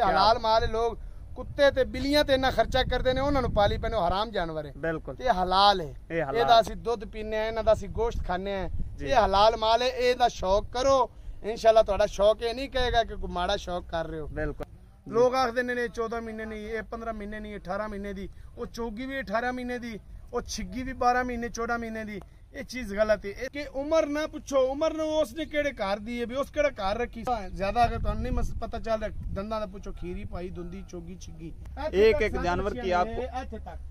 हलाल माल है। लोग कुत्ते ते बिल्लियां ते इन्ना खर्चा करते ने, उन्होंने पाली पैने हराम जानवर है। बिल्कुल ये हलाल है। एदा असी दुध पीने हैं, इन्हां दा असी गोश्त खाने हैं। ये हलाल माल है। एदा शौक करो, इंशाल्लाह तुहाडा शौक ये नहीं कहेगा कि कोई माड़ा शौक कर रहे हो। बिल्कुल लोग आखते ने 14 महीने नहीं, ये 15 महीने नहीं, 18 महीने दी, वो चौगी भी 18 महीने दी, वो छिग्गी भी 12 महीने 14 महीने दी। ये चीज गलत है कि उम्र ना पूछो, उम्र ने उसने केड़े घर दी है भी, उस केड़ा घर रखी ज्यादा। अगर तुहानू नहीं पता चल रहा दंदा दा पूछो, खीरी पाई दुंदी चौगी छिग्गी एक जानवर की आपको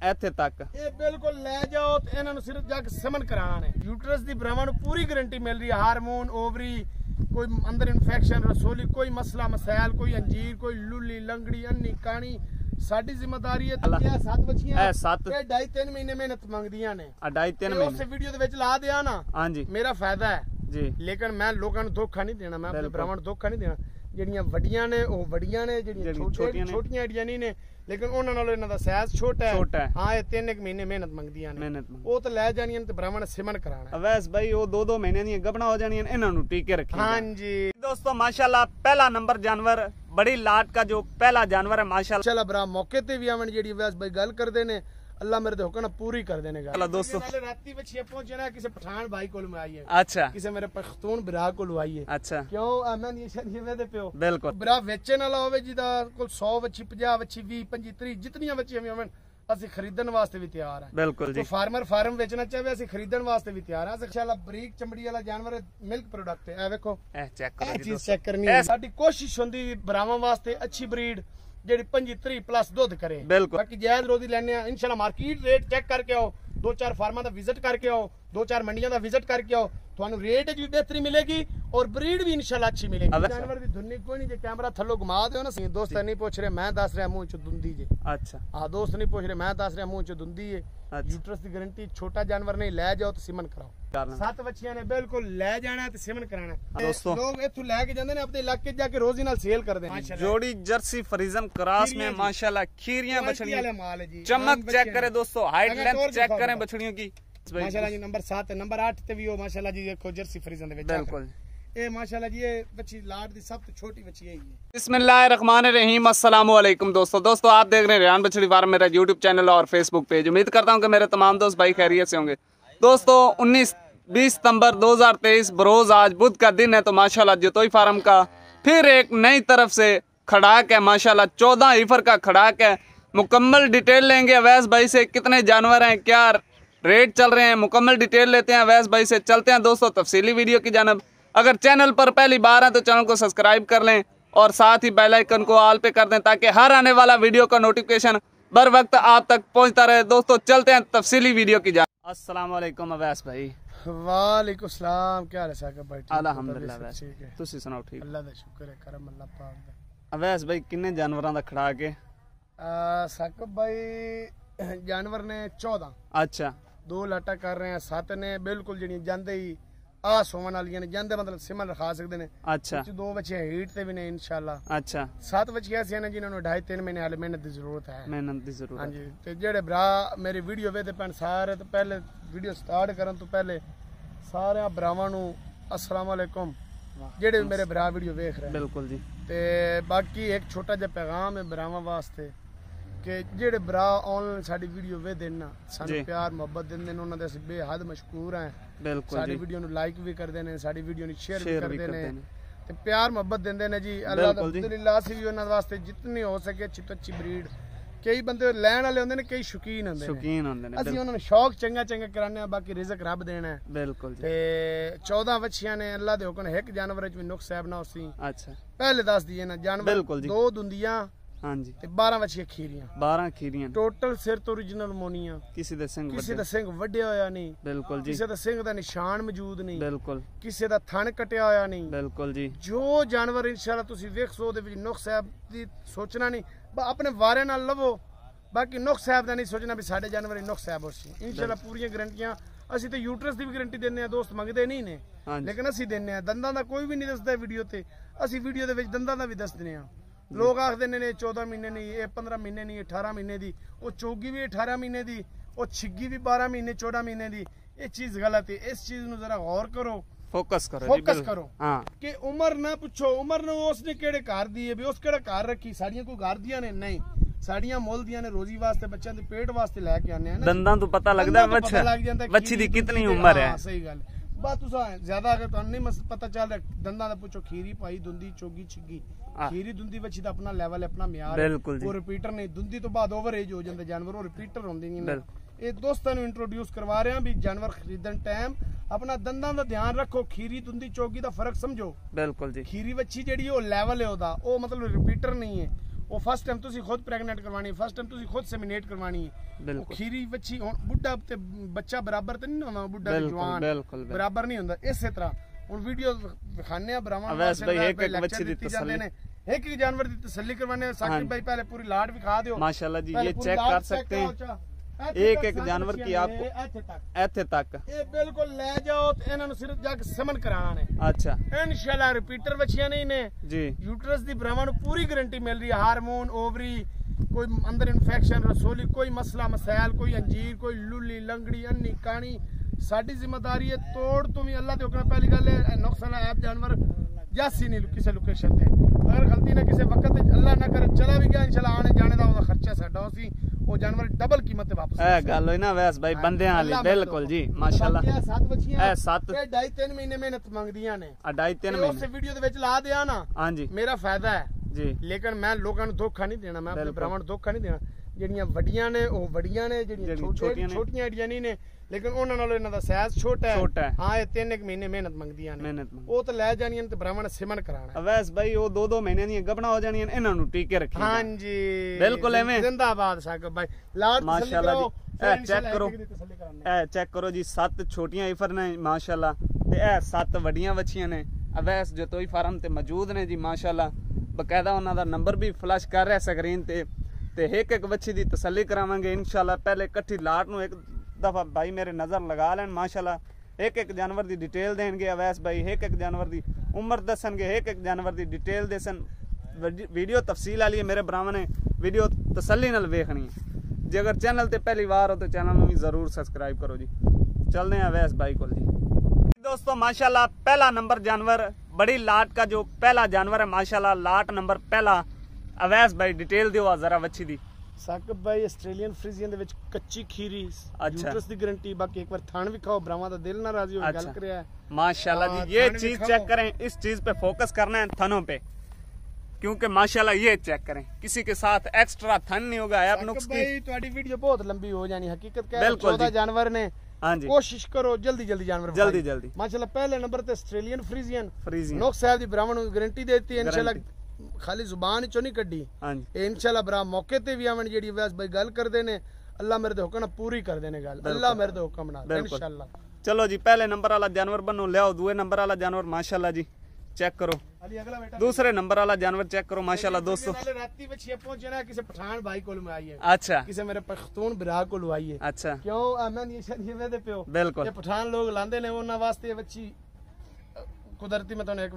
इत्थे तक ये बिल्कुल ले जाओ तो इन्हां नू सिर्फ जाके समन कराना है। यूट्रस दी भरावां नू पूरी गारंटी मिल रही है। हार्मोन, ओवरी, कोई अंदर इन्फेक्शन, रसोली, कोई मसला मसाइल, कोई अंजीर, कोई लुली लंगड़ी अन्नी कानी, साडी जिम्मेदारी है। 7 बच्चियां 2.5-3 महीने मेहनत मंगदियां ने। 2.5-3 महीने उस वीडियो दे विच ला दिया ना, हां जी, मेरा फायदा है जी। लेकिन मैं लोगों को धोखा नहीं देना, मैं अपने भरावां को धोखा नहीं देना। ਜਿਹੜੀਆਂ ਵੱਡੀਆਂ ਨੇ ਉਹ ਵੱਡੀਆਂ ਨੇ, ਜਿਹੜੀਆਂ ਛੋਟੀਆਂ ਐਡੀਆਂ ਨਹੀਂ ਨੇ, ਲੇਕਿਨ ਉਹਨਾਂ ਨਾਲੋਂ ਇਹਨਾਂ ਦਾ ਸਾਈਜ਼ ਛੋਟਾ ਹੈ। ਹਾਂ ਇਹ 3 ਮਹੀਨੇ ਮਿਹਨਤ ਮੰਗਦੀਆਂ ਨੇ, ਉਹ ਤਾਂ ਲੈ ਜਾਣੀਆਂ ਤੇ ਭਰਾਵਾਂ ਨੇ ਸਿਮਨ ਕਰਾਣਾ। ਅਵੈਸ ਭਾਈ ਉਹ 2-2 ਮਹੀਨੇ ਦੀਆਂ ਗੱਭਣਾ ਹੋ ਜਾਣੀਆਂ, ਇਹਨਾਂ ਨੂੰ ਟੀਕੇ ਰੱਖੀ। ਹਾਂਜੀ दोस्तों माशाल्लाह पहला नंबर जानवर, बड़ी लाट का जो पहला जानवर है माशाल्लाह। भरा मौके ते भी आवन जेडी वैस भाई गल करदे ने, अल्लाह मेरे हुक्म पूरी कर देने गल। दोस्तों राती बच्चियां पहुंचे ना, किसी पठान भाई कोल आई है, अच्छा, किसी मेरे पख्तून भरा कोल आई है, अच्छा। क्यों मैं ये शरीर वेदे पियो बिल्कुल भरा वेचन वाला होवे जिदा कोल 100 बच्ची 50 बच्ची 20 25 30 जितनियां बच्चियां भी होवन, ਅਸੀਂ ਖਰੀਦਣ ਵਾਸਤੇ ਵੀ ਤਿਆਰ ਹਾਂ। ਬਿਲਕੁਲ ਜੀ। ਫਾਰਮਰ ਫਾਰਮ ਵੇਚਣਾ ਚਾਹਵੇ, ਅਸੀਂ ਖਰੀਦਣ ਵਾਸਤੇ ਵੀ ਤਿਆਰ ਹਾਂ। ਇੰਸ਼ਾਅੱਲਾ ਬਰੀਕ ਚਮੜੀ ਵਾਲਾ ਜਾਨਵਰ ਮਿਲਕ ਪ੍ਰੋਡਕਟ ਹੈ। ਇਹ ਵੇਖੋ, ਇਹ ਚੈੱਕ ਕਰੋ ਜੀ, ਚੀਜ਼ ਚੈੱਕ ਕਰਨੀ ਹੈ। ਸਾਡੀ ਕੋਸ਼ਿਸ਼ ਹੁੰਦੀ ਭਰਾਵਾਂ ਵਾਸਤੇ ਅੱਛੀ ਬਰੀਡ ਜਿਹੜੀ 25-30 ਪਲੱਸ ਦੁੱਧ ਕਰੇ। ਬਾਕੀ ਜਾਇਜ਼ ਰੋਜ਼ੀ ਲੈਣੇ ਆ ਇੰਸ਼ਾਅੱਲਾ। ਮਾਰਕੀਟ ਰੇਟ ਚੈੱਕ ਕਰਕੇ ਆਓ, 2-4 ਫਾਰਮਾਂ ਦਾ ਵਿਜ਼ਿਟ ਕਰਕੇ ਆਓ, 2-4 ਮੰਡੀਆਂ ਦਾ ਵਿਜ਼ਿਟ ਕਰਕੇ ਆਓ, ਤੁਹਾਨੂੰ ਰੇਟ ਵਿੱਚ ਵੀ ਬਿਹਤਰੀ ਮਿਲੇਗੀ और ब्रीड भी इंशाल्लाह अच्छी मिलेगी। जानवर दी धुन्नी कोई नहीं, जे कैमरा थल्लो घुमा दो ना, दोस्त नहीं पूछ रहे, मैं दस रहा मुंह च दुंदी जे। अच्छा हां, दोस्त नहीं पूछ रहे, मैं दस रहा मुंह च दुंदी है। यूट्रस दी गारंटी, छोटा जानवर नहीं, ले जाओ तो सिमन कराओ। 7 बच्चियां ने बिल्कुल ले जाना है ते सिमन कराना है। दोस्तों लोग इथों लेके जांदे ने, अपने इलाके जाके रोजी नाल सेल करदे ने। जोड़ी जर्सी फ्रीजन क्रॉस में माशाल्लाह खीरियां बछड़ियां वाले माल है जी। चमक चेक करें दोस्तों, हाइट लेंथ चेक करें बछड़ियों की माशाल्लाह जी। नंबर 7 है, नंबर 8 ते भी हो माशाल्लाह जी। देखो जर्सी फ्रीजन दे विच बिल्कुल ए माशाल्लाह जी, ये बच्ची लाट दी सब तो छोटी बच्ची है ये। बिस्मिल्लाहिर्रहमानिर्रहीम, अस्सलाम वालेकुम दोस्तों आप देख रहे हैं रेहान बछड़ी फार्म, मेरा यूट्यूब चैनल और फेसबुक पेज। उम्मीद करता हूं कि मेरे तमाम दोस्त भाई खैरियत से होंगे। दोस्तों 19-20 सितंबर 2023 बरोज आज बुध का दिन है, तो माशाल्लाह जतोई फार्म का फिर एक नई तरफ से खड़ाक है माशाल्लाह। 14 ईफर का खड़ाक है। मुकम्मल डिटेल लेंगे अवैस भाई से, कितने जानवर हैं, क्या रेट चल रहे हैं, मुकम्मल डिटेल लेते हैं अवैस भाई से। चलते हैं दोस्तों तफसीली वीडियो की जानब। अगर चैनल पर पहली बार है तो चैनल को सब्सक्राइब कर लें और साथ ही बेल आइकन को ऑल पे कर दें, ताकि हर आने वाला वीडियो का नोटिफिकेशन बर वक्त आप तक पहुंचता रहे। दोस्तों चलते हैं तफसीली वीडियो की जानब। अस्सलाम वालेकुम अवैस भाई। वालेकुम सलाम, क्या हाल है साकिब भाई? अल्हम्दुलिल्लाह वैस, तुसी सुनाओ ठीक? अल्लाह दा शुक्र है, करम अल्लाह पाक दा। अवैस भाई किन्ने जानवरां दा खड़ा के? साकिब भाई जानवर ने 14। अच्छा, 2 लाटा कर रहे हैं, 7 ने बिल्कुल जड़ी जांदे ही आ सोवन वालियां ने, जांदे मतलब सिमन रखा सकते ने। अच्छा, 2 बच्चे हीट ते भी ने इंशाल्लाह। अच्छा, 7 बच्चे ऐसे हैं जिन्हां नूं 2.5-3 महीने हाले मेहनत दी जरूरत है। मेहनत दी जरूरत, हां जी। ते जेड़े भरा मेरी वीडियो वेखदे पैन सारे, तो पहले वीडियो स्टार्ट करन तो पहले सारे भरावां नूं अस्सलाम वालेकुम, जेड़े मेरे भरा वीडियो वेख रहे हैं। बिल्कुल जी। ते बाकी एक छोटा जिहा पैगाम है भरावां वास्ते कि जेड़े भरा ऑनलाइन साडी वीडियो वेखदे ना, सानू प्यार मोहब्बत दिंदे ने, उन्हां दे असीं बेहद मशकूर हैं। बिल्कुल, साडी वीडियो नूं लाइक भी करदे ने, साडी वीडियो नूं शेयर भी करदे ने ते प्यार मोहब्बत दिंदे ने जी। अल्लाह दा अल्हम्दुलिल्लाह असीं भी उन्हां वास्ते जितनी हो सके अच्छी तो अच्छी ब्रीड। कई बंदे लैण वाले होंदे ने, कई शौकीन होंदे ने, असीं उन्हां नूं शौक चंगा कराने, बाकी रिज़क रब देना है। बिल्कुल ते 14 बच्चियां ने, अल्लाह दे हुक्म एक जानवर च भी नुक्स ऐब ना होसी। अच्छा, पहले दस दिए ना जानवर 2 दुंदियां, हां जी, ते 12 बच्चियां खीरियां, 12 खीरियां टोटल। सिर तो ओरिजिनल मोनियां, किसी दा सिंग वड्डिया होया नहीं। बिल्कुल जी। किसी दा सिंग दा निशान मौजूद नहीं। बिल्कुल। किसी दा थन कटिया होया नहीं। बिल्कुल जी। जो जानवर इंशाल्लाह तुसी वेख सो दे विच नुक्स ऐब दी सोचना नहीं, अपने वारे नाल लवो, बाकी नुक्स ऐब दा नहीं सोचना भी साडे जानवर नुक्स ऐब होसी। इंशाल्लाह पूरी गारंटियां ਅਸੀਂ ਤੇ यूट्रस ਦੀ ਵੀ गारंटी ਦਿੰਨੇ ਆ, ਦੋਸਤ ਮੰਗਦੇ ਨਹੀਂ ਨੇ, ਲੇਕਿਨ ਅਸੀਂ ਦਿੰਨੇ ਆ। ਦੰਦਾਂ ਦਾ ਕੋਈ ਵੀ ਨਹੀਂ ਦੱਸਦਾ ਵੀਡੀਓ ਤੇ, ਅਸੀਂ ਵੀਡੀਓ ਦੇ ਵਿੱਚ ਦੰਦਾਂ ਦਾ ਵੀ ਦੱਸ ਦਿੰਨੇ ਆ। लोग आखते ने 14 महीने नहीं, ये 15 महीने नहीं, 18 महीने दी, वो चौगी भी 18 महीने दी, वो छिग्गी भी 12 महीने 14 महीने दी। ये चीज़ गलत है, इस चीज़ नूं जरा गौर करो। फोकस करो फोकस करो हाँ कि उम्र ना पूछो, उम्र ने उसने केड़े घर दी है भी उस केड़ा घर रखी, साड़ियां कोई घर दियां ने नहीं, साड़ियां मुल दियां ने रोजी वास्ते, बच्चों के पेट वास्ते लैके आने हैं। दंदां तो पता लगदा बच्ची दी कितनी उम्र है। सही गल बात तुसा ज्यादा अगर तुहानू नहीं पता चल रहा दंदां दा पूछो, खीरी पाई दुंदी चोगी छिगी, खीरी दुंदी बच्ची दा अपना लेवल है, अपना म्यार है, वो रिपीटर नहीं, दुंदी तो बाद ओवर एज हो जांदा जानवर, वो रिपीटर होंदे नहीं। ਇਹ ਦੋਸਤਾਂ ਨੂੰ ਇੰਟਰੋਡਿਊਸ ਕਰਵਾ ਰਹੇ ਹਾਂ ਵੀ ਜਾਨਵਰ ਖਰੀਦਣ ਟਾਈਮ ਆਪਣਾ ਦੰਦਾਂ ਦਾ ਧਿਆਨ ਰੱਖੋ, ਖੀਰੀ ਦੁੰਦੀ ਚੋਗੀ ਦਾ ਫਰਕ ਸਮਝੋ। ਬਿਲਕੁਲ ਜੀ। ਖੀਰੀ ਵੱਛੀ ਜਿਹੜੀ ਉਹ ਲੈਵਲ ਹੈ ਉਹਦਾ, ਉਹ ਮਤਲਬ ਰਿਪੀਟਰ ਨਹੀਂ ਹੈ, ਉਹ ਫਸਟ ਟਾਈਮ ਤੁਸੀਂ ਖੁਦ ਪ੍ਰੈਗਨੈਂਟ ਕਰਵਾਣੀ, ਫਸਟ ਟਾਈਮ ਤੁਸੀਂ ਖੁਦ ਸੈਮੀਨੇਟ ਕਰਵਾਣੀ ਹੈ। ਉਹ ਖੀਰੀ ਵੱਛੀ ਹੁਣ ਬੁੱਢਾ ਤੇ ਬੱਚਾ ਬਰਾਬਰ ਤੇ ਨਹੀਂ ਹੁੰਦਾ, ਬੁੱਢਾ ਤੇ ਜਵਾਨ ਬਰਾਬਰ ਨਹੀਂ ਹੁੰਦਾ। ਇਸੇ ਤਰ੍ਹਾਂ ਹੁਣ ਵੀਡੀਓ ਦਿਖਾਣੇ ਆ ਬਰਾਵਾਂ ਵੈਸ ਭਾਈ ਇੱਕ ਇੱਕ ਵੱਛੀ ਦੀ ਤਸੱਲੀ ਨੇ, एक एक जानवर की तसल्ली करवाने। साकिब भाई पहले पूरी लाट भी खा दो माशाल्लाह जी, ये चेक कर सकते हैं एक एक जानवर की आपको इत्थे तक ये बिल्कुल ले जाओ ते इन्हां नूं सिर्फ जाके समन कराना ने। अच्छा इंशाल्लाह रिपीटर बच्चियां नहीं ने जी। यूट्रस दी ब्राह्मण नूं पूरी गारंटी मिल रही है, हार्मोन ओवरी कोई अंदर इन्फेक्शन रसोली कोई मसला मसाइल, कोई अंजीर, कोई लुली लंगड़ी अन्नी कानी, साडी जिम्मेदारी है तोड़ तो भी अल्लाह दे हुक्म। पहली गल है नुक्स वाला ऐप जानवर जासी नहीं किसी लोकेशन ते, अगर गलती ना किसी वक्त अल्लाह ना करे चला भी गया इंशाल्लाह आने जाने दा ओदा खर्चा साडा होसी, वो जानवर डबल कीमत ते वापस है। गल होई ना वैस भाई बंदियां वाली बिल्कुल जी माशाल्लाह। ये 7 बच्चियां है, 7 ये 2.5-3 महीने मेहनत मंगदियां ने, 2.5-3 महीने उस वीडियो दे विच ला दिया ना। हां जी मेरा फायदा है जी, लेकिन मैं लोकां नूं धोखा नहीं देना, मैं अपने ब्राह्मण धोखा नहीं देना। ਜਿਹੜੀਆਂ ਵੱਡੀਆਂ ਨੇ ਉਹ ਵੱਡੀਆਂ ਨੇ, ਜਿਹੜੀਆਂ ਛੋਟੀਆਂ ਐਡੀਆਂ ਨਹੀਂ ਨੇ, ਲੇਕਿਨ ਉਹਨਾਂ ਨਾਲੋਂ ਇਹਨਾਂ ਦਾ ਸਾਈਜ਼ ਛੋਟਾ ਹੈ। ਹਾਂ ਇਹ 3 ਮਹੀਨੇ ਮਿਹਨਤ ਮੰਗਦੀਆਂ ਨੇ, ਉਹ ਤਾਂ ਲੈ ਜਾਣੀਆਂ ਤੇ ਬ੍ਰਾਹਮਣ ਸਿਮਨ ਕਰਾਣਾ। ਅਵੈਸ ਭਾਈ ਉਹ 2-2 ਮਹੀਨੇ ਦੀਆਂ ਗੱਭਣਾ ਹੋ ਜਾਣੀਆਂ, ਇਹਨਾਂ ਨੂੰ ਟੀਕੇ ਰੱਖੀ। ਹਾਂਜੀ ਬਿਲਕੁਲ ਐਵੇਂ ਜ਼ਿੰਦਾਬਾਦ ਸਾਕਿਬ ਭਾਈ ਲਾਟ ਮਾਸ਼ਾਅੱਲਾ ਜੀ। ਇਹ ਚੈੱਕ ਕਰੋ, ਇਹ ਚੈੱਕ ਕਰੋ ਜੀ, 7 ਛੋਟੀਆਂ ਇਫਰ ਨੇ ਮਾਸ਼ਾਅੱਲਾ ਤੇ ਇਹ 7 ਵੱਡੀਆਂ ਵੱਛੀਆਂ ਨੇ। ਅਵੈਸ ਜਤੋਈ ਫਾਰਮ ਤੇ ਮੌਜੂਦ ਨੇ ਜੀ ਮਾਸ਼ਾਅੱਲਾ, ਬਕਾਇਦਾ ਉਹਨਾਂ ਦਾ ਨੰਬਰ ਵੀ ਫਲੈਸ਼ ਕਰ ਰਿਹਾ ਸਕਰੀਨ ਤੇ एक एक बच्ची दी तसल्ली करावांगे इंशाल्लाह। पहले इकट्ठी लाट नूं एक दफा भाई मेरे नजर लगा लैन माशाल्लाह। एक एक जानवर दी डिटेल देंगे अवैस भाई, एक एक जानवर दी उम्र दसणगे, एक एक जानवर दी डिटेल दसन। वीडियो तफसील वाली है, मेरे भरावां ने वीडियो तसल्ली नाल वेखनी है। जे अगर चैनल ते पहली बार हो तो चैनल नूं भी जरूर सबसक्राइब करो जी। चलते हैं अवैस भाई कोल जी। दोस्तों माशाल्लाह पहला नंबर जानवर, बड़ी लाट का जो पहला जानवर है माशाल्लाह, लाट नंबर पहला। अवैस भाई डिटेल दियो जरा बच्ची दी। साकिब भाई ऑस्ट्रेलियन फ्रीजियन दे विच कच्ची खीरी, यूट्रस दी गारंटी, बाकी एक बार थान भी खाओ, ब्राह्मण दा दिल ना राजी हो गल करया है माशाल्लाह जी। ये चीज चेक करें, इस चीज पे फोकस करना है थनों पे, क्योंकि माशाल्लाह ये चेक करें, किसी के साथ एक्स्ट्रा थन नहीं होगा। आप नुक्स भाई तुम्हारी वीडियो बहुत लंबी हो जानी, हकीकत क्या है 14 जानवर ने। हाँ जी कोशिश करो जल्दी जल्दी जानवर जल्दी जल्दी माशाल्लाह। पहले नंबर पे ऑस्ट्रेलियन फ्रीजियन नुक्स साहब दी ब्राह्मण गारंटी देती है इंशाल्लाह, खाली जुबान चो नहीं कड्डी इंशाल्लाह। बरा मौके ते भी आवन जेडी वैस भाई गल करदे ने, अल्लाह मेरे दे हुक्म पूरी कर देने गल, अल्लाह मेरे दे हुक्म नाल इंशाल्लाह। चलो जी पहले नंबर वाला जानवर बनो ले आओ, दूसरे नंबर वाला जानवर माशाल्लाह जी चेक करो, दूसरे नंबर वाला जानवर चेक करो माशाल्लाह। दोस्तों राती बच्चियां पहुंचे ना किसी पठान भाई कोल में आई है। अच्छा किसी मेरे पख्तून भरा कोल आई है। अच्छा क्यों अमन ये शादी में दे पियो बिल्कुल, ये पठान लोग लांदे ने उन्हां वास्ते बच्ची कुदरती मैं तुहानू एक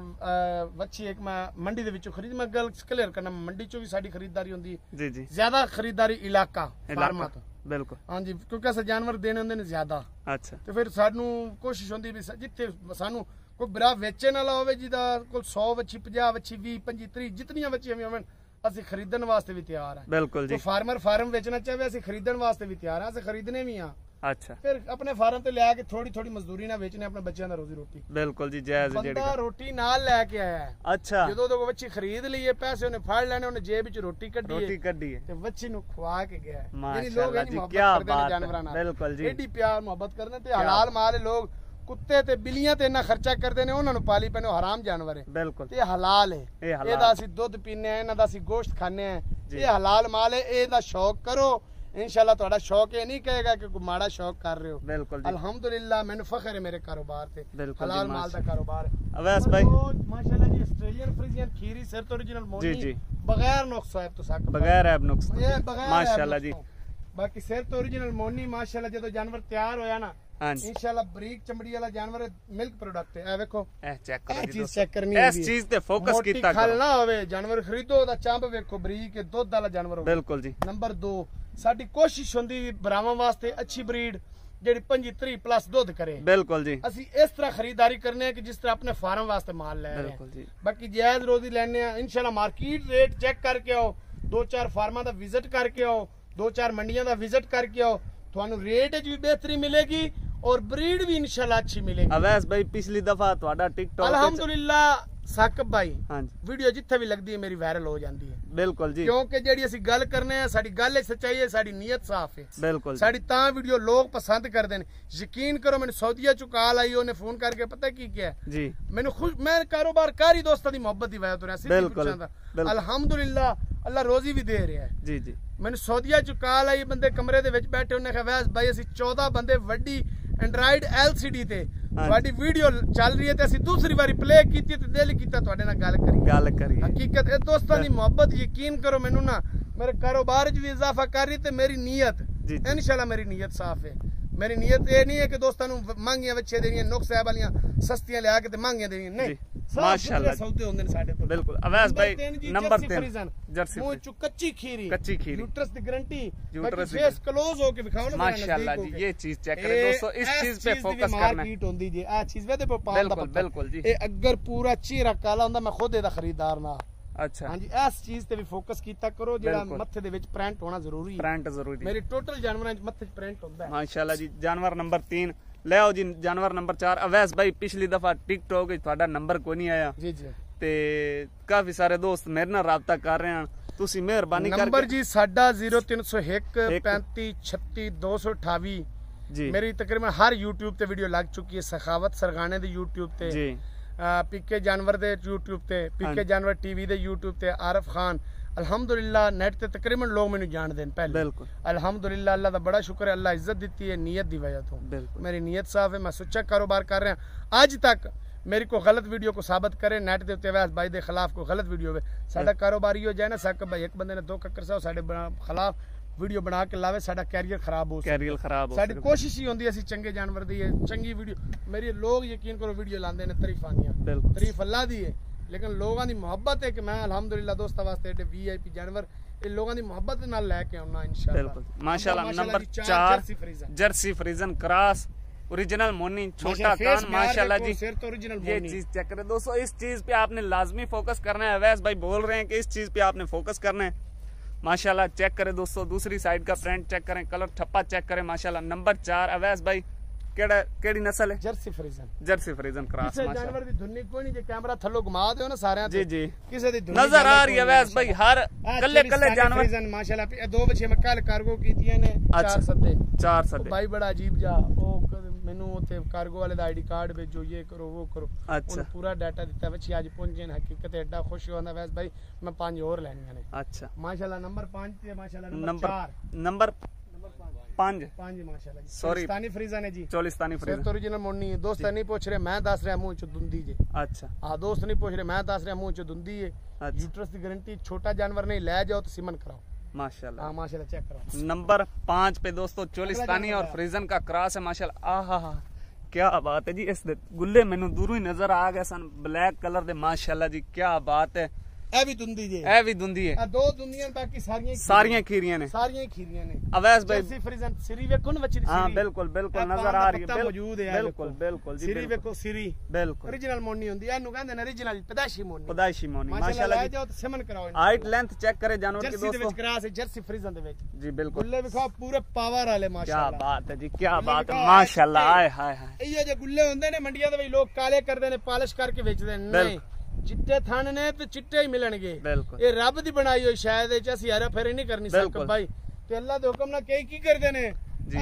वच्छी एक मैं मंडी दे विचों खरीद, मैं गल क्लियर करना, मंडी चो भी साडी खरीदारी होंदी जी जी, ज्यादा खरीदारी इलाका फार्मा तो बिल्कुल। हां जी क्योंकि अस जानवर देने होंदे ने ज्यादा। अच्छा तो फिर सानू कोशिश होंदी भी जिथे सानू कोई बरा वेचने वाला होवे जिदा कोल 100 वच्छी 50 वच्छी 20 25 30 जितनियां वच्छियां भी होवन असि खरीदण वास्ते भी तैयार है। बिल्कुल जी फार्मर फार्म बेचना चाहे असि खरीदण वास्ते भी तैयार है, असि खरीदने भी हां। अच्छा फिर अपने फार्म ते ले के थोड़ी थोड़ी मजदूरी ना बेचने अपने बच्चों दा रोजी रोटी। बिल्कुल जी जायज जेड़ी बंदा रोटी नाल लेके आया है। अच्छा जदों तो वच्छी खरीद ली है, पैसे उन्हें फड़ लेने, उन्हें जेब विच रोटी कड्डी है ते वच्छी नु खवा के गया है। माशाल्लाह जी क्या बात है। बिल्कुल जी एडी प्यार मोहब्बत करने ते हलाल माल लोग कुत्ते ते बिल्लियां ते इन्ना खर्चा करदे ने, उन्हां नु पाली पैने हराम जानवर है। बिल्कुल ते हलाल है, एदा असी दुध पीने हैं, इन्हां दा असी गोश्त खाने हैं, ये हलाल माल है। एदा शौक करो इंशाल्लाह, तुहाडा शौक ये नहीं कहेगा कि कोई माड़ा शौक कर रहे हो। बिल्कुल अल्हम्दुलिल्लाह मैंने फख्र है मेरे कारोबार से, हलाल माल दा कारोबार है। अवैस भाई माशाल्लाह जी ऑस्ट्रेलियन फ्रीजियन खीरी सिर तो ओरिजिनल मोनी जी बगैर नुक्स है तो साक बगैर ऐब नुक्स माशाल्लाह जी। बाकी सिर तो ओरिजिनल मोनी माशाल्लाह, जदों जानवर तैयार होया ना इंशाल्लाह बरीक चमड़ी वाला जानवर मिल्क प्रोडक्ट है। ए देखो ए चेक करो जी, चेक करनी है, इस चीज पे फोकस कीता करो, खल ना होवे जानवर खरीदो दा चंब देखो बरीक है, दूध वाला जानवर हो। बिल्कुल जी। नंबर 2 साडी कोशिश होंदी ब्राह्मण वास्ते अच्छी ब्रीड ਜਿਹੜੀ 25 ਪਲੱਸ ਦੁੱਧ ਕਰੇ। ਬਿਲਕੁਲ ਜੀ। ਅਸੀਂ ਇਸ ਤਰ੍ਹਾਂ ਖਰੀਦਦਾਰੀ ਕਰਨੇ ਆ ਕਿ ਜਿਸ ਤਰ੍ਹਾਂ ਆਪਣੇ ਫਾਰਮ ਵਾਸਤੇ ਮਾਲ ਲੈ ਰਹੇ ਬਿਲकुल जी। ਬਾਕੀ ਜਾਇਜ਼ ਰੋਜ਼ੀ ਲੈਣੇ ਆ ਇਨਸ਼ਾਅੱਲਾ। ਮਾਰਕੀਟ ਰੇਟ ਚੈੱਕ ਕਰਕੇ ਆਓ, 2-4 ਫਾਰਮਾਂ ਦਾ ਵਿਜ਼ਿਟ ਕਰਕੇ ਆਓ, 2-4 ਮੰਡੀਆਂ ਦਾ ਵਿਜ਼ਿਟ ਕਰਕੇ ਆਓ, ਤੁਹਾਨੂੰ ਰੇਟ 'ਚ ਵੀ ਬਿਹਤਰੀ ਮਿਲੇਗੀ और ब्रीड भी इंशाल्लाह अच्छी मिलेगी। अवैस भाई पिछली दफा ਤੁਹਾਡਾ TikTok अल्हम्दुलिल्लाह साकिब भाई ਹਾਂਜੀ वीडियो जिथे भी लगती है मेरी वायरल हो जाती है। बिल्कुल जी। क्योंकि ਜਿਹੜੀ ਅਸੀਂ ਗੱਲ ਕਰਨੇ ਆ ਸਾਡੀ ਗੱਲ ਸੱਚਾਈ ਹੈ, ਸਾਡੀ ਨੀਅਤ ਸਾਫ਼ ਹੈ। बिल्कुल ਸਾਡੀ ਤਾਂ ਵੀਡੀਓ ਲੋਕ ਪਸੰਦ ਕਰਦੇ ਨੇ। ਯਕੀਨ ਕਰੋ ਮੈਨੂੰ ਸਾਊਦੀਆ ਚੋਂ ਕਾਲ ਆਈ, ਉਹਨੇ ਫੋਨ ਕਰਕੇ ਪਤਾ ਕੀ ਕਿਹਾ जी। ਮੈਨੂੰ ਖੁਸ਼ ਮੈਂ ਕਾਰੋਬਾਰ ਕਾਰੀ ਦੋਸਤਾਂ ਦੀ ਮੁਹੱਬਤ ਦੀ ਵਜ੍ਹਾ ਤੋਂ ਰਿਹਾ ਸੀ। बिल्कुल ਅਲਹਮਦੁਲਿल्लाह ਅੱਲਾਹ ਰੋਜ਼ੀ ਵੀ ਦੇ ਰਿਹਾ ਹੈ। जी जी। ਮੈਨੂੰ ਸਾਊਦੀਆ ਚੋਂ ਕਾਲ ਆਈ, ਬੰਦੇ ਕਮਰੇ ਦੇ ਵਿੱਚ ਬੈਠੇ, ਉਹਨੇ ਕਿਹਾ ਵੈਸ ਭਾਈ ਅਸੀਂ 14 ਬੰਦੇ ਵੱਡੀ ਐਂਡਰਾਇਡ LCD ਤੇ ਤੁਹਾਡੀ ਵੀਡੀਓ ਚੱਲ ਰਹੀ ਹੈ ਤੇ ਅਸੀਂ ਦੂਸਰੀ ਵਾਰੀ ਪਲੇ ਕੀਤੀ ਤੇ ਦਿਲ ਕੀਤਾ ਤੁਹਾਡੇ ਨਾਲ ਗੱਲ ਕਰੀਏ। ਹਕੀਕਤ ਇਹ ਦੋਸਤਾਂ ਦੀ ਮੁਹੱਬਤ ਯਕੀਨ ਕਰੋ ਮੈਨੂੰ ਨਾ ਮੇਰੇ ਕਾਰੋਬਾਰ 'ਚ ਵੀ ਇਜ਼ਾਫਾ ਕਰ ਰਹੀ ਤੇ ਮੇਰੀ ਨੀਅਤ ਇਨਸ਼ਾਅੱਲਾ ਮੇਰੀ ਨੀਅਤ ਸਾਫ਼ ਹੈ। मेरी नीयत ये नहीं है कि दोस्तों महंगियां बच्चे देनियां नुक्स साहब वालियां सस्तियां लिया के महंगियां देनियां नहीं। माशाअल्लाह सौदे होंदे ने साडे तो। बिल्कुल अवैस भाई नंबर 3 जर्सी मुंह चु कच्ची खीरी यूट्रस दी गारंटी यूट्रस फेस क्लोज होके दिखाओ ना माशाअल्लाह जी। ये चीज चेक करें दोस्तों, इस चीज पे फोकस करना है। मार्केट होंदी जी आ चीज वेदे पे पाल दा बिल्कुल जी। ए अगर पूरा चेहरा काला हुंदा मैं खुद दा खरीदार ना। अच्छा हां जी इस चीज ते भी फोकस कीता करो जेड़ा मत्थे दे विच प्रिंट होना जरूरी है। प्रिंट जरूरी मेरी टोटल जानवरां च मत्थे च प्रिंट होंदा है। माशाअल्लाह जी। जानवर नंबर 3 ले आओ जी। जानवर नंबर 4 अवैस भाई पिछली दफा TikTok विच ਤੁਹਾਡਾ ਨੰਬਰ ਕੋਈ ਨਹੀਂ ਆਇਆ जी जी ਤੇ ਕਾਫੀ ਸਾਰੇ ਦੋਸਤ ਮੇਰੇ ਨਾਲ ਰਾਬਤਾ ਕਰ ਰਹੇ ਹਨ, ਤੁਸੀਂ ਮਿਹਰਬਾਨੀ ਕਰਕੇ ਨੰਬਰ ਜੀ ਸਾਡਾ 0301 35 36 228 ਜੀ। ਮੇਰੀ ਤਕਰੀਬਨ ਹਰ YouTube ਤੇ ਵੀਡੀਓ ਲੱਗ ਚੁੱਕੀ ਹੈ। ਸਖਾਵਤ ਸਰਗਾਣੇ ਦੇ YouTube ਤੇ ਜੀ। ਪੀਕੇ ਜਾਨਵਰ ਦੇ YouTube ਤੇ, ਪੀਕੇ ਜਾਨਵਰ TV ਦੇ YouTube ਤੇ, ਆਰਫ ਖਾਨ ਅਲਹਮਦੁਲਿल्लाह नेट ਤੇ ਤਕਰੀਬਨ ਲੋਕ ਮੈਨੂੰ ਜਾਣਦੇ ਨੇ ਪਹਿਲੇ। ਬਿਲਕੁਲ ਅਲਹਮਦੁਲਿल्लाह ਅੱਲਾਹ ਦਾ ਬੜਾ ਸ਼ੁਕਰ ਹੈ, ਅੱਲਾਹ ਇੱਜ਼ਤ ਦਿੱਤੀ ਹੈ ਨੀਅਤ ਦੀ ਵਜ੍ਹਾ ਤੋਂ। ਮੇਰੀ ਨੀਅਤ ਸਾਫ਼ ਹੈ, ਮੈਂ ਸੱਚਾ ਕਾਰੋਬਾਰ ਕਰ ਰਿਹਾ। ਅੱਜ ਤੱਕ मेरी को गलत वीडियो को साबित करे नेट के उत्ते अवैस भाई के खिलाफ कोई गलत वीडियो हो साडा कारोबार हो जाए ना साकिब भाई एक बंदे ने 2 कक्कर साहब साडे खिलाफ वीडियो बना के लावे साडा कैरियर खराब हो साडी कोशिश ही होंदी असी चंगे जानवर दी चंगी वीडियो मेरे लोग यकीन करो वीडियो लांदे ने तारीफां दियां तारीफ अल्लाह दी है लेकिन लोगों की मुहब्बत है कि मैं अल्हम्दुलिल्लाह दोस्तां वास्ते एडे VIP जानवर ये लोगों की मुहब्बत नाल लेके आउना इंशाअल्लाह। माशाअल्लाह number 4 Jersey फ्रीजन cross original Moni छोटा कान माशाल्लाह जी। ये चीज चेक करें दोस्तों, इस चीज पे आपने लाजमी फोकस करना है। अवैस भाई बोल रहे हैं कि इस चीज पे आपने फोकस करना है माशाल्लाह। चेक करें दोस्तों, दूसरी साइड का प्रिंट चेक करें, कलर ठप्पा चेक करें माशाल्लाह। नंबर 4 अवैस भाई केड़ी नस्ल है? जर्सी फ्रीजन क्रॉस जानवर दी धुन्नी कोई नहीं जे कैमरा थल्लो घुमा दो ना सारे जी जी किसे दी धुन्नी नजर आ रही है अवैस भाई हर कल्ले जानवर फ्रीजन माशाल्लाह। 2 बच्चे मैं कल कार्गो कीतियां ने 4 सदे भाई बड़ा अजीब जा ओ मैनू उथे कार्गो वाले दा ID कार्ड भेजो ये करो वो करो। अच्छा पूरा डाटा दिता बच्चे आज पहुंचे ने हकीकत एडा खुश होना अवैस भाई मैं 5 और लेनियां ने। अच्छा माशाल्लाह नंबर 5 ते माशाल्लाह नंबर 5 माशाल्लाह जी। चोलिस्तानी फ्रीजन है जी। चोलिस्तानी फ्रीजन ओरिजिनल मोनी है। दोस्त नहीं पूछ रहे मैं दस रहा मुंह च दुंदी जे। अच्छा हां दोस्त नहीं पूछ रहे मैं दस रहा मुंह च दुंदी है। यूट्रस की गारंटी छोटा जानवर नहीं ले जाओ तो सिमन कराओ माशाल्लाह। हां माशाल्लाह चेक कराओ। नंबर 5 पे दोस्तों चोलिस्तानी और फ्रीजन का क्रॉस है माशाल्लाह। आहा क्या बात है जी। इस गुल्ले मैनू दूरों ही नजर आ गए सन ब्लैक कलर दे माशाल्लाह जी क्या बात है। ए भी दुंदी जे ए भी दुंदी है 2 दुंदियां बाकी सारियां खीरियां ने। अवैस भाई जर्सी फ्रीजन सिरी वेखो न बच्ची दी। हां बिल्कुल नजर आ रही है मौजूद है बिल्कुल जी। सिरी वेखो सिरी बिल्कुल ओरिजिनल मोनी हुंदी है। एनु कहंदे ने ओरिजिनल पैदाइशी मोनी माशाल्लाह ले जाओ तो सिमन कराओ। हाइट लेंथ चेक करे जानवर की दोस्तों क्रॉस है जर्सी फ्रीजन दे विच जी बिल्कुल। गुल्ले विखाओ पूरे पावर वाले माशाल्लाह। क्या बात है जी क्या बात है माशाल्लाह। हाय हाय हाय ये जो गुल्ले हुंदे ने मंडियां दे विच लोग काले करदे ने पॉलिश करके बेचदे ने नहीं चिट्टे थन ने तो चिट्टे ही मिलणगे। ये रब दी बनाई हुई शायद असि हेरा फेरी नहीं करनी साकिब भाई ते अल्लाह दे हुक्म नाल कई की करदे ने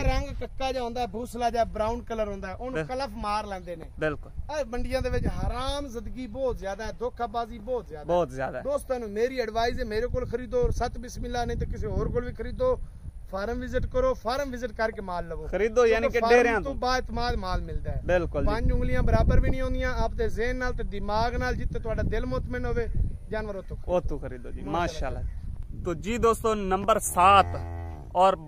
रंग कक्का जा हुंदा भूसला जा ब्राउन कलर हुंदा ओनु कलफ मार लैंदे ने बिल्कुल। आ मंडियां दे विच हराम ज़दगी बहुत ज्यादा है धोखाबाजी बहुत ज्यादा है। दोस्तों मेरी एडवाइस है मेरे कोल खरीदो सत बिस्मिल्लाह नहीं तो किसी और कोल भी खरीदो फार्म विजिट करो फार्म विजिट करके माल लवो खरीदो यानी कि डेरियां तो बाएतमाद माल मिलता है बिल्कुल। 5 उंगलियां बराबर भी नहीं होंदियां आपदे ज़हन नाल ते दिमाग नाल जिते तुहाडा दिल मुतमिन होवे जानवर तो खरीदो जी माशाल्लाह। तो जी दोस्तों नंबर 7 और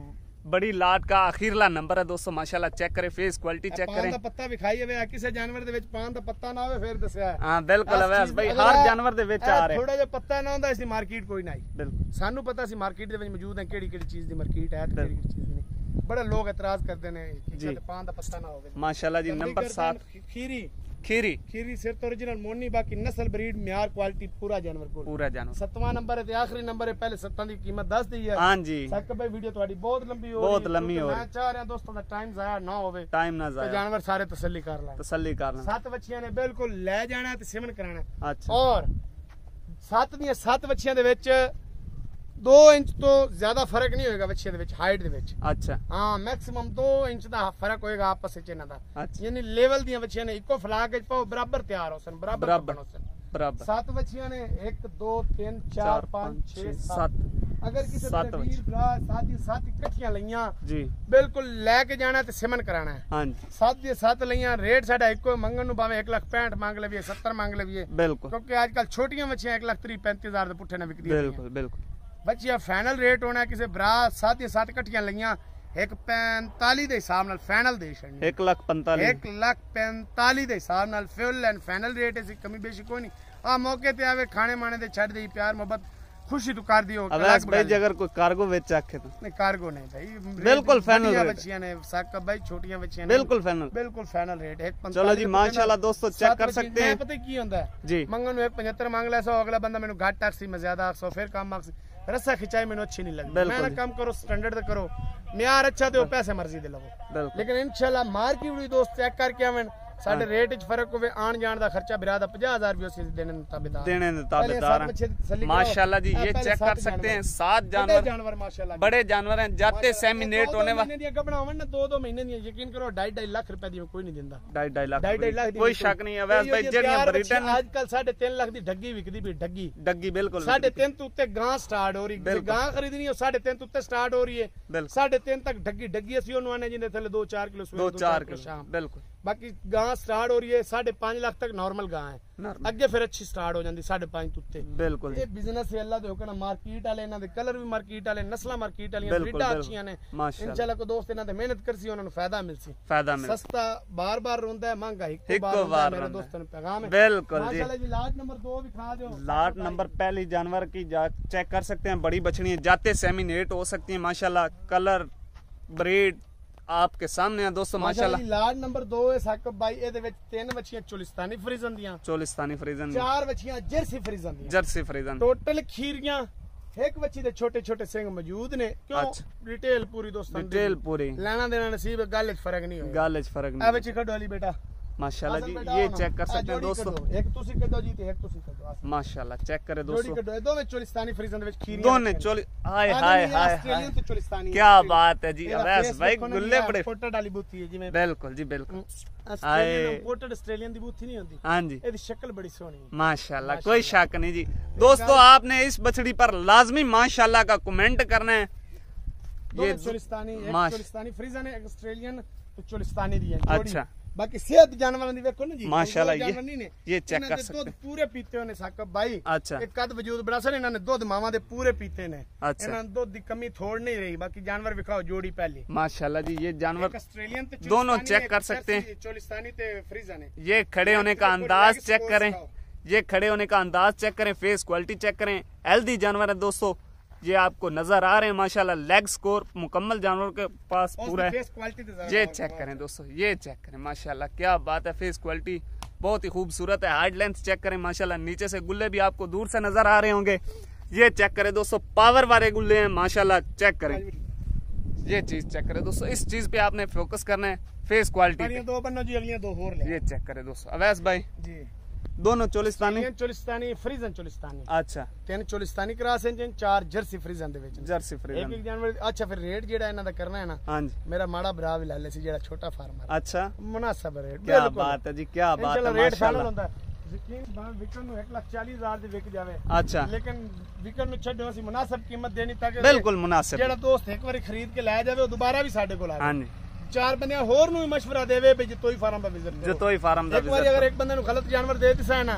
बड़ी लाट का आखिरला नंबर है दोस्तों माशाल्लाह। चेक करें फेस क्वालिटी चेक करें पान दा पत्ता विखाई होवे किसी जानवर दे विच पान दा पत्ता ना होवे फिर दसया है। हां बिल्कुल अवैस भाई हर जानवर दे विच आ रहे थोड़ा जिहा पत्ता ना होंदा इसी मार्केट कोई नहीं बिल्कुल सानू पता सी मार्केट दे विच मौजूद है केड़ी चीज दी मार्केट है ते केड़ी चीज नहीं। बड़े लोग एतराज करते हैं कि पान दा पत्ता ना होवे माशाल्लाह जी। नंबर 7 खीरी खीरी खीरी सिर तो ओरिजिनल मोनी, बाकी नस्ल ब्रीड म्यार क्वालिटी पूरा जानवर को पूरा जानवर। 7वां नंबर है ते आखिरी नंबर है, पहले 7 दी कीमत दस दी है। हां जी साकिब भाई वीडियो तुम्हारी बहुत लंबी हो बहुत लंबी हो रही है, मैं चाह रहा दोस्तों दा टाइम जाया ना होवे, टाइम ना जाए, जानवर सारे तसल्ली कर लें। तसल्ली कर लें। 7 बच्चियां ने बिल्कुल ले जाना ते सेवन कराना। अच्छा। और 7 ਦੀਆਂ 7 ਬੱਚੀਆਂ ਦੇ ਵਿੱਚ 2 ਇੰਚ ਤੋਂ ਜ਼ਿਆਦਾ ਫਰਕ ਨਹੀਂ ਹੋਏਗਾ ਬੱਚਿਆਂ ਦੇ ਵਿੱਚ ਹਾਈਟ ਦੇ ਵਿੱਚ। ਅੱਛਾ ਹਾਂ ਮੈਕਸਿਮਮ 2 ਇੰਚ ਦਾ ਫਰਕ ਹੋਏਗਾ ਆਪਸ ਵਿੱਚ ਇਹਨਾਂ ਦਾ। ਅੱਛਾ। ਯਾਨੀ ਲੈਵਲ ਦੀਆਂ ਬੱਚੀਆਂ ਨੇ ਇੱਕੋ ਫਲਾਕ ਵਿੱਚ ਪਾਓ ਬਰਾਬਰ ਤਿਆਰ ਹੋ ਸਨ, ਬਰਾਬਰ ਬਣੋ ਸਨ। ਬਰਾਬਰ 7 ਬੱਚੀਆਂ ਨੇ 1 2 3 4 5 6 7 ਅਗਰ ਕਿਸੇ ਦੇ ਵੀਰ ਭਰਾ ਸਾਡੀ 7 ਇਕੱਠੀਆਂ ਲਈਆਂ ਜੀ ਬਿਲਕੁਲ ਲੈ ਕੇ ਜਾਣਾ ਤੇ ਸਿਮਨ ਕਰਾਣਾ ਹੈ। ਹਾਂਜੀ 7 ਦੀਆਂ 7 ਲਈਆਂ, ਰੇਟ ਸਾਡਾ ਇੱਕੋ ਮੰਗਣ ਨੂੰ ਭਾਵੇਂ 1,65,000 ਮੰਗ ਲਈਏ 70 ਮੰਗ ਲਈਏ, ਬਿਲਕੁਲ ਕਿਉਂਕਿ ਅੱਜ ਕੱਲ ਛੋਟੀਆਂ ਬੱਚੀਆਂ 1,30,000 ਦੇ ਪੁੱਠੇ ਨਾਲ ਵਿਕਦੀਆਂ ਬਿਲਕੁਲ ਬਿਲकुल। ਬੱਚੀਆਂ ਫਾਈਨਲ ਰੇਟ ਹੋਣਾ ਕਿਸੇ ਭਰਾ 7 ਦੀਆਂ 7 ਇਕੱਠੀਆਂ ਲਈਆਂ 1,45,000 ਦੇ ਹਿਸਾਬ ਨਾਲ ਫਾਈਨਲ ਦੇ ਛੜਨੀ। 1,45,000 1,45,000 ਦੇ ਹਿਸਾਬ ਨਾਲ ਫੁੱਲ ਐਂਡ ਫਾਈਨਲ ਰੇਟ ਹੈ, ਕਮੀ ਬੇਸ਼ੀ ਕੋਈ ਨਹੀਂ। ਆ ਮੌਕੇ ਤੇ ਆਵੇ ਖਾਣੇ ਮਾਣੇ ਦੇ ਛੱਡ ਦੇਈ, ਪਿਆਰ ਮੁਹੱਬਤ खुशी तो कर दियो। अवैस भाई जी अगर कोई कार्गो बेच आखे तो नहीं, कार्गो नहीं भाई, बिल्कुल फाइनल रेट। बच्चियां ने साकिब भाई छोटियां बच्चियां बिल्कुल फाइनल, बिल्कुल फाइनल रेट है। चलो जी माशाल्लाह दोस्तों चेक कर सकते हैं। पता की होता है जी मंगन में 75 मांग ला 100, अगला बंदा मेनू घाट टैक्सी में ज्यादा 100 फिर कम मांग रस्सा खिंचाई मेनू अच्छी नहीं लगती। मैं कम करो स्टैंडर्ड करो, म्यार अच्छा दो, पैसे मर्जी दे लो, लेकिन इंशाल्लाह मार्केट दोस्त चेक करके आवें साडे रेट च फर्क होवे, आन जान दा खर्चा बिरा दा 50,000 भी उसी देने ताबेदार हैं माशाल्लाह जी। ये चेक कर सकते हैं 7 जानवर माशाल्लाह बड़े जानवर हैं, जाते सेमिनेट होने वाले गबनावन ना 2-2 महीने दी, यकीन करो 2.5 लाख रुपए दी कोई नहीं दिंदा। 2.5 लाख कोई शक नहीं है वैस भाई। जेड़ियां ब्रिटेन आजकल 3.5 लाख दी ढग्गी विकदी भी, ढग्गी ढग्गी बिल्कुल 3.5 तो उत्ते गां स्टार्ट हो रही, गां खरीदनी है 3.5 तो उत्ते स्टार्ट हो रही है, 3.5 तक ढग्गी ढग्गी असि ओनु आने जिंदे थले 2-4 किलो सुबह 2-4 किलो शाम बिल्कुल। बाकी गां स्टार्ट हो रही है 5.5 लाख तक नॉर्मल गां है, अगे फिर अच्छी स्टार्ट हो जाती 5.5 उत्ते बिल्कुल। ये बिजनेस है अल्लाह दे हुक्म, मार्केट वाले इन्हां दे कलर भी मार्केट वाले, नस्लां मार्केट वाली, ब्रीडां अच्छियां ने इंशाल्लाह को दोस्त इन्हां ते मेहनत करसी उन्हां नु फायदा मिलसी, फायदा मिल सस्ता बार-बार रोंदा है, महंगा इक्को बार मेरे दोस्तों नु पैगाम है। बिल्कुल जी माशाल्लाह जी। लाट नंबर 2 भी खा दो, लाट नंबर पहली जानवर की चेक कर सकते हैं, बड़ी बछड़ियां जाते सेमिनेट हो सकती हैं माशाल्लाह, कलर ब्रीड आपके सामने है दोस्तों माशाल्लाह। लाट नंबर 2 है साकिब भाई, ए दे विच 3 बच्चियां चोलिस्तानी फ्रीजन दियां, 4 बच्चियां जर्सी फ्रीजन दियां, जर्सी फ्रीजन टोटल खीरियां, एक बच्ची दे छोटे छोटे सिंग मौजूद ने। क्यों डिटेल पूरी दोस्तों, डिटेल पूरी लेना देना नसीब है, गल च फर्क नहीं होगा, गल च फर्क नहीं। आ बच्ची कड्डो वाली बेटा माशाल्लाह जी, ये चेक कर सकते हैं दोस्तों, एक तुसी कड्डो जी ते एक तुसी कड्डो माशाल्लाह चेक करे दोस्तों, जोड़ी कड्डो दोवें चोलिस्तानी फ्रीजन दे विच खीरियां दोने चोली हाय हाय हाय ऑस्ट्रेलियन ते चोलिस्तानी, क्या बात है जी अवैस भाई, गुल्ले बड़े फोटो डाली बूथी है जिवें, बिल्कुल जी बिल्कुल। ऑस्ट्रेलियन इंपोर्टेड ऑस्ट्रेलियन दी बूथी नहीं होंदी। हां जी, एदी शक्ल बड़ी सोहनी है माशाल्लाह, कोई शक नहीं जी। दोस्तों आपने इस बछड़ी पर लाजमी माशाल्लाह का कमेंट करना है। ये चोलिस्तानी, एक चोलिस्तानी फ्रीजन है, एक ऑस्ट्रेलियन तो चोलिस्तानी दी है। अच्छा बाकी सेहत जानवरों दी देखो ना जी माशाल्लाह, ये चेक कर सकते हैं। पूरे पीते होने साकिब भाई। अच्छा एक कद वजूद बड़ा सर, इन्होंने दूध मावा दे पूरे पीते ने। अच्छा इन्होंने दूध दी कमी थोड़ नहीं रही। बाकी जानवर दिखाओ जोड़ी पहली माशाल्लाह जी, ये जानवर ऑस्ट्रेलियन दोनों चेक कर सकते हैं, चोलिस्तानी ते फ्रीजन है। ये खड़े होने का अंदाज चेक करें, ये खड़े होने का अंदाज चेक करें, फेस क्वालिटी चेक करें, हेल्दी जानवर है दोस्तों, ये आपको नजर आ रहे हैं माशाल्लाह। लेग स्कोर मुकम्मल जानवर के पास पूरा है। ये चेक करें दोस्तों, ये चेक करें माशाल्लाह, क्या बात है, फेस क्वालिटी बहुत ही खूबसूरत है। हाइट लेंथ चेक करें माशाल्लाह, नीचे से गुल्ले भी आपको दूर से नजर आ रहे होंगे। ये चेक करें दोस्तों, पावर वाले गुल्ले हैं माशाल्लाह, चेक करें, ये चीज चेक करें दोस्तों, इस चीज पे आपने फोकस करना है, फेस क्वालिटी। ये चेक करें दोस्तों अवैस भाई जी, दोनों चोलिस्तानी फ्रीजन चोलिस्तानी। अच्छा 3 चोलिस्तानी क्रॉस इंजन, 4 जर्सी फ्रीजन दे विच, जर्सी फ्रीजन एक जानवर। अच्छा फिर रेट जेड़ा इना दा करना है ना, हां जी, मेरा माड़ा भरा भी ले सी जेड़ा छोटा फार्मर। अच्छा मुनासिब रेट, क्या बात है जी, क्या बात है माशाल्लाह। होंदा यकीन विकन नु 1,40,000 दे विक जावे। अच्छा लेकिन विकन नु छड्डो असि मुनासिब कीमत देनी ताकि बिल्कुल मुनासिब, जेड़ा दोस्त एक बार खरीद के ले जावे ओ दोबारा भी साडे कोल आवे। हां जी 4 बंदे होर नु मशवरा देवे भी जतोई फार्म दा विजिट करो, जतोई फार्म दा विजिट। एक बार अगर एक बंदे नु गलत जानवर दे दिसा है ना,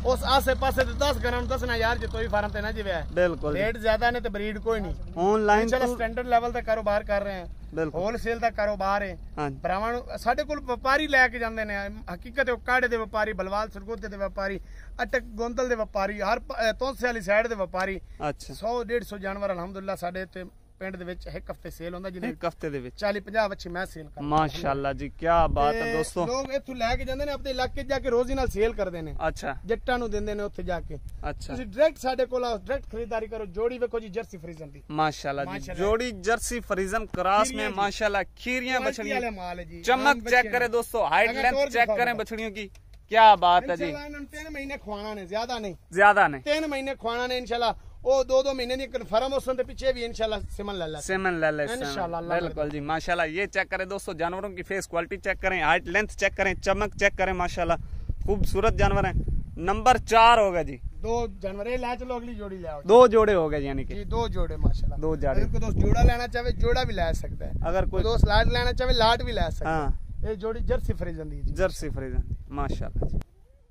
उस आसे पासे ते 10 घरां नु दसना यार जतोई फार्म ते ना जिवे है, बिल्कुल रेट ज्यादा ने ते ब्रीड कोई नहीं। ऑनलाइन चलो स्टैंडर्ड लेवल दा कारोबार कर रहे हैं, बिल्कुल होलसेल दा कारोबार है। भरावां नु साडे कोल व्यापारी लेके जांदे ने, हकीकत है काड़े दे व्यापारी, बलवाल सरगोते दे व्यापारी, अटक गोंदल दे व्यापारी, हर तोसे वाली साइड दे व्यापारी। अच्छा 100-150 जानवर अल्हम्दुलिल्लाह साडे ते ਪਿੰਡ ਦੇ ਵਿੱਚ ਇੱਕ ਹਫਤੇ ਸੇਲ ਹੁੰਦਾ ਜਿਹਦੇ ਇੱਕ ਹਫਤੇ ਦੇ ਵਿੱਚ 40-50 ਬੱਚੀ ਮੈਂ ਸੇਲ ਕਰਦਾ। ਮਾਸ਼ਾਅੱਲਾ ਜੀ ਕੀ ਬਾਤ ਹੈ ਦੋਸਤੋ। ਲੋਕ ਇੱਥੋਂ ਲੈ ਕੇ ਜਾਂਦੇ ਨੇ ਆਪਣੇ ਇਲਾਕੇ 'ਚ ਜਾ ਕੇ ਰੋਜ਼ੀ ਨਾਲ ਸੇਲ ਕਰਦੇ ਨੇ। ਅੱਛਾ ਜੱਟਾਂ ਨੂੰ ਦਿੰਦੇ ਨੇ ਉੱਥੇ ਜਾ ਕੇ। ਅੱਛਾ ਤੁਸੀਂ ਡਾਇਰੈਕਟ ਸਾਡੇ ਕੋਲ ਆਓ, ਡਾਇਰੈਕਟ ਖਰੀਦਦਾਰੀ ਕਰੋ। ਜੋੜੀ ਵੇਖੋ ਜੀ ਜਰसी फ्रीजन ਦੀ माशाल्लाह जी, जोड़ी जर्सी फ्रीजन क्रॉस में माशाल्लाह खीरियां बछड़ियां, चमक चेक करें दोस्तों, हाइट लेंथ चेक करें बछड़ियों की, क्या बात है जी। 3 महीने खुआना ने, ज्यादा नहीं 3 महीने खुआना ने इंशाल्लाह। वो 2 महीने की कन्फर्म उस पीछे भी इंशाल्लाह सिमन ले ले इंशाल्लाह। बिल्कुल जी माशाल्लाह। ये चेक करें दोस्तों, जानवरों की फेस क्वालिटी चेक करें, हाइट लेंथ चेक करें, चमक चेक करें, माशाल्लाह खूबसूरत जानवर है। नंबर 4 होगा जी। 2 जानवर ले चलो, अगली जोड़ी ले आओ। 2 जोड़े हो गए यानी कि 2 जोड़े माशाल्लाह। 2 जोड़े। अगर कोई दोस्त जोड़ा लेना चाहे जोड़ा भी ले सकता है, अगर कोई दोस्त लाट लेना चाहे लाट भी ले सकता है। हाँ, ये जोड़ी जर्सी फ्रीजन दी जी, जर्सी फ्रीजन माशाल्लाह जी।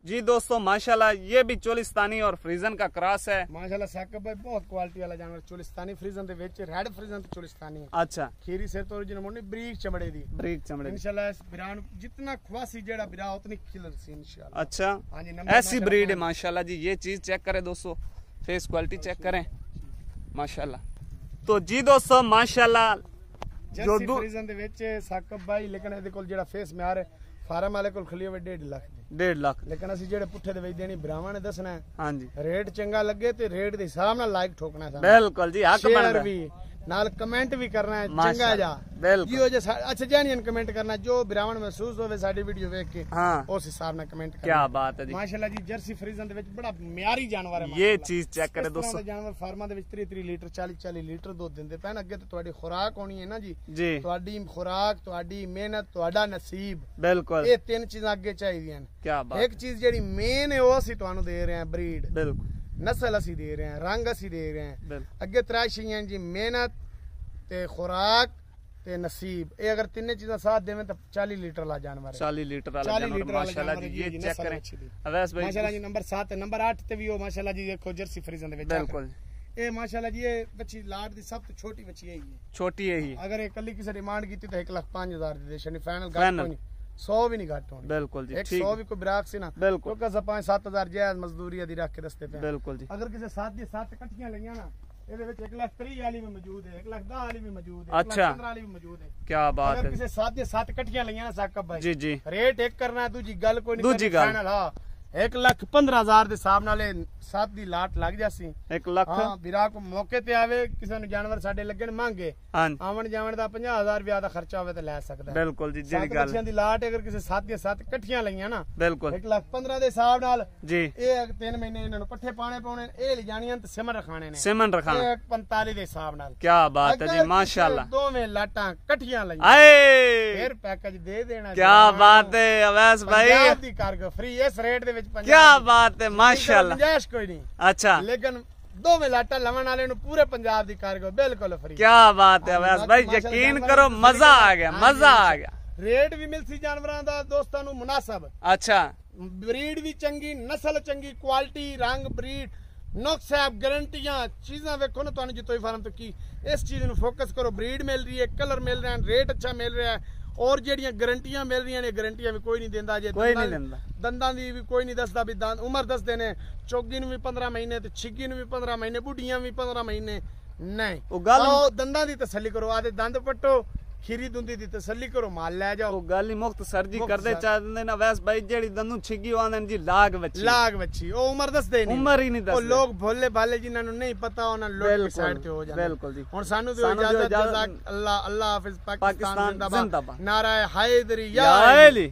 जी दोस्तों माशाल्लाह, ये भी चोलिस्तानी और फ्रीजन का क्रॉस है माशाल्लाह। साकिब भाई बहुत क्वालिटी वाला जानवर, चोलिस्तानी फ्रीजन दे विच रेड फ्रीजन ते चोलिस्तानी है। अच्छा, खीरी सिर तो ओरिजिनल मोनी ब्रीक चमड़े दी, ब्रीक चमड़े दी इंशाल्लाह। इस बिरान जितना खवासी जेड़ा बिरा उतनी खिलर सी इंशाल्लाह। अच्छा, हां जी, ऐसी ब्रीड है माशाल्लाह जी। ये चीज चेक करें दोस्तों, फेस क्वालिटी चेक करें माशाल्लाह। तो जी दोस्तों माशाल्लाह, जर्सी फ्रीजन दे विच साकिब भाई, लेकिन इहदे कोल जेड़ा फेस म्यार है फार्म वाले कोल खली होवे 1.5 लाख दी, 1.5 लाख। लेकिन ਅਸੀਂ ਜਿਹੜੇ ਪੁੱਠੇ ਦੇ ਵਿੱਚ ਦੇਣੀ ਬਰਾਵਾਂ ਨੇ ਦੱਸਣਾ ਹੈ। ਹਾਂਜੀ, ਰੇਟ ਚੰਗਾ ਲੱਗੇ ਤੇ ਰੇਟ ਦੇ ਹਿਸਾਬ ਨਾਲ ਲਾਈਕ ਠੋਕਣਾ ਹੈ। ਬਿਲਕੁਲ ਜੀ, ਹੱਕ ਬਣਦਾ ਵੀ ਨਾਲ ਕਮੈਂਟ ਵੀ ਕਰਨਾ ਹੈ ਚੰਗਾ ਜਾ ਜੀ। ਉਹ ਜੇ ਅੱਛਾ ਜੈਨੂਇਨ ਕਮੈਂਟ ਕਰਨਾ, ਜੋ ਬਰਾਵਾਂ ਮਹਿਸੂਸ ਹੋਵੇ ਸਾਡੀ ਵੀਡੀਓ ਵੇਖ ਕੇ ਉਸ ਹਿਸਾਬ ਨਾਲ ਕਮੈਂਟ ਕਰਨਾ। ਕੀ ਬਾਤ ਹੈ ਜੀ ਮਾਸ਼ਾਅੱਲਾ ਜੀ। ਜਰसी फ्रीजन ਦੇ ਵਿੱਚ ਬੜਾ ਮਿਆਰੀ ਜਾਨਵਰ ਹੈ। ਇਹ ਚੀਜ਼ ਚੈੱਕ ਕਰੇ ਦੋਸਤੋ, ਜਾਨਵਰ ਫਾਰਮਾਂ ਦੇ ਵਿੱਚ 30 ਲੀਟਰ 40 ਲੀਟਰ ਦੁੱਧ ਦਿੰਦੇ ਪੈਣ। ਅੱਗੇ ਤੇ ਤੁਹਾਡੀ ਖੁਰਾਕ ਹੋਣੀ ਹੈ ਨਾ ਜੀ, ਤੁਹਾਡੀ ਖੁਰਾਕ, ਤੁਹਾਡੀ ਮਿਹਨਤ, ਤੁਹਾਡਾ ਨਸੀਬ, ਬਿਲਕੁਲ ਇਹ 3 ਚੀਜ਼ਾਂ ਅੱਗੇ ਚਾਹੀਦੀਆਂ ਨੇ। ਕੀ ਬਾਤ। ਇੱਕ ਚੀਜ਼ ਜਿਹੜੀ ਮੇਨ ਹੈ ਉਹ ਅਸੀਂ ਤੁਹਾਨੂੰ ਦੇ ਰਹੇ ਹਾਂ, ਬਰੀਡ, ਬਿਲਕੁਲ ਨਸਲ ਅਸੀਂ ਦੇ ਰਹੇ ਹਾਂ, ਰੰਗ ਅਸੀਂ ਦੇ ਰਹੇ ਹਾਂ। ਅੱਗੇ 3 ਚੀਜ਼ਾਂ ਜੀ, ਮਿਹਨਤ ਤੇ ਖੁਰਾਕ ਤੇ ਨਸੀਬ। ਇਹ ਅਗਰ 3 ਚੀਜ਼ਾਂ ਸਾਥ ਦੇਵੇਂ ਤਾਂ 40 ਲੀਟਰ ਵਾਲਾ ਜਾਨਵਰ ਹੈ। 40 ਲੀਟਰ ਵਾਲਾ ਜਾਨਵਰ ਮਾਸ਼ਾਅल्लाह जी। ये चेक करें अवैस भाई माशाल्लाह जी। नंबर 7 है, नंबर 8 ਤੇ ਵੀ ਉਹ ਮਾਸ਼ਾਅल्लाह ਜੀ ਦੇਖੋ जर्सी फ्रीजन ਦੇ ਵਿੱਚ। बिल्कुल ਇਹ ਮਾਸ਼ਾਅल्लाह ਜੀ ਇਹ ਬੱਚੀ ਲਾਟ ਦੀ ਸਭ ਤੋਂ ਛੋਟੀ ਬੱਚੀ ਹੈ। ਛੋਟੀ ਹੈ ਹੀ। ਅਗਰ ਇਹ ਕੱਲੀ ਕਿਸੇ ਡਿਮਾਂਡ ਕੀਤੀ ਤਾਂ 1,05,000 ਦੀ ਦੇ ਛਣੀ, ਫਾਈਨਲ ਘੱਟ ਹੋਣੀ 100 भी नहीं घट होनी। बिल्कुल जी, 100 भी कोई बिराक से ना, बिल्कुल क्योंकि 5-7 जायज मजदूरी अदी रख के दस्ते पे। बिल्कुल जी। अगर किसी 7 कट्ठियां लगियां ना, ਇਹਦੇ ਵਿੱਚ 1,30,000 ਵਾਲੀ ਵੀ ਮੌਜੂਦ ਹੈ, 1,10,000 ਵਾਲੀ ਵੀ ਮੌਜੂਦ ਹੈ, 1,15,000 ਵਾਲੀ ਵੀ ਮੌਜੂਦ ਹੈ। ਕੀ ਬਾਤ ਹੈ। ਅਗਰ ਕਿਸੇ 7 ਇਕੱਠੀਆਂ ਲਈਆਂ ਨਾ ਸਾਕਿਬ ਭਾਈ, ਜੀ ਜੀ, ਰੇਟ ਇੱਕ ਕਰਨਾ, ਦੂਜੀ ਗੱਲ ਕੋਈ ਨਹੀਂ। ਦੂਜੀ ਗੱਲ ਹਾਂ 1,15,000 ਦੇ ਹਿਸਾਬ ਨਾਲ 7 ਦੀ ਲਾਟ ਲੱਗ ਜਾਸੀ। 1 ਲੱਖ। ਹਾਂ, ਵੀਰਾ ਕੋ ਮੌਕੇ ਤੇ ਆਵੇ, ਕਿਸੇ ਨੂੰ ਜਾਨਵਰ ਸਾਡੇ ਲੱਗਣ ਮੰਗੇ, ਆਵਣ ਜਾਵਣ ਦਾ 50,000 ਰੁਪਏ ਦਾ ਖਰਚਾ ਹੋਵੇ ਤੇ ਲੈ ਸਕਦਾ ਹੈ। ਬਿਲਕੁਲ ਜੀ, ਜਿਹੜੀ ਗੱਲ ਬੱਚਿਆਂ ਦੀ ਲਾਟ ਅਗਰ ਕਿਸੇ 7 ਇਕੱਠੀਆਂ ਲਈਆਂ ਨਾ, ਬਿਲਕੁਲ 1,15,000 ਦੇ ਹਿਸਾਬ ਨਾਲ ਜੀ। ਇਹ 3 ਮਹੀਨੇ ਇਹਨਾਂ ਨੂੰ ਪੱਠੇ ਪਾਣੇ ਪਾਉਣੇ, ਇਹ ਲੈ ਜਾਣੀਆਂ ਤੇ ਸਿਮਨ ਰਖਾਣੇ ਨੇ, ਸਿਮਨ ਰਖਾਣਾ 45 ਦੇ ਹਿਸਾਬ ਨਾਲ। ਕੀ ਬਾਤ ਹੈ ਜੀ ਮਾਸ਼ਾਅल्लाह। ਦੋਵੇਂ ਲਾਟਾਂ ਇਕੱਠੀਆਂ ਲਈਆਂ, ਆਏ ਫਿਰ ਪੈਕੇਜ ਦੇ ਦੇਣਾ। ਕੀ ਬਾਤ ਹੈ ਅਵੈਸ ਭਾਈ, ਪੰਜਾਬ ਦੀ ਕਾਰਗੋ ਫ੍ਰੀ ਇਸ ਰੇਟ ਦੇ ਵਿੱਚ। ਕੀ ਬਾਤ ਹੈ ਮਾਸ਼ਾਅल्लाह। ਗੁੰਜਾਇਸ਼ ਕੋਈ ਨਹੀਂ। अच्छा, लेकिन दोवें लाटा लवन वाले नु पूरे पंजाब दी कारगो बिल्कुल फ्री। क्या बात है अवैस भाई, यकीन करो मजा आ गया, मजा आ गया। रेट भी मिलसी जानवरां दा दोस्तां नु मुनासिब। अच्छा, ब्रीड भी चंगी, नस्ल चंगी, क्वालिटी, रंग, ब्रीड, नुक्स है, गारंटियां चीज़ां वेखो ना तुहानू जितोई फार्म तो की इस चीज नु फोकस करो। ब्रीड मिल रही है, कलर मिल रहे हैं, रेट अच्छा मिल रहा है, और ਜਿਹੜੀਆਂ ਗਰੰਟੀਆਂ ਮਿਲ ਰਹੀਆਂ ਨੇ, ਗਰੰਟੀਆਂ ਵੀ ਕੋਈ ਨਹੀਂ ਦਿੰਦਾ। ਜੇ ਦੰਦਾਂ ਦੀ ਵੀ ਕੋਈ ਨਹੀਂ ਦੱਸਦਾ ਵੀ ਦੰਦ ਉਮਰ ਦੱਸਦੇ ਨੇ, ਚੋਗੀ ਨੂੰ ਵੀ 15 ਮਹੀਨੇ ਤੇ ਛਿੱਗੀ ਨੂੰ ਵੀ 15 ਮਹੀਨੇ, ਬੁੱਢੀਆਂ ਵੀ 15 ਮਹੀਨੇ। ਨਹੀਂ, ਉਹ ਦੰਦਾਂ ਦੀ ਤਸੱਲੀ ਕਰੋ, ਆਦੇ ਦੰਦ ਪੱਟੋ, ਖੀਰੀ ਦੁੰਦੀ ਦੀ ਤਸੱਲੀ ਕਰੋ, ਮਾਲ ਲੈ ਜਾਓ। ਉਹ ਗੱਲ ਹੀ ਮੁਖਤ ਸਰਜੀ ਕਰਦੇ ਚਾਹਦੇ ਨੇ ਅਵੈਸ ਭਾਈ, ਜਿਹੜੀ ਦੰਦੂ ਛਿੱਗੀ ਆਉਂਦੇ ਨੇ ਜੀ ਲਾਗ ਵੱਛੀ, ਉਹ ਉਮਰ ਦੱਸਦੇ ਨਹੀਂ, ਉਮਰ ਹੀ ਨਹੀਂ ਦੱਸਦੇ। ਉਹ ਲੋਕ ਭੋਲੇ ਭਾਲੇ ਜਿਨ੍ਹਾਂ ਨੂੰ ਨਹੀਂ ਪਤਾ ਉਹਨਾਂ ਲੋਕ ਸਾਈਡ ਤੇ ਹੋ ਜਾਂਦੇ। ਬਿਲਕੁਲ ਜੀ। ਹੁਣ ਸਾਨੂੰ ਦਿਓ ਇਜਾਜ਼ਤ। ਅੱਲਾਹ ਹਾਫਿਜ਼, ਪਾਕਿਸਤਾਨ ਜ਼ਿੰਦਾਬਾਦ, ਨਾਰਾ ਹੈ ਹੈਦਰੀ, ਯਾ ਅਲੀ।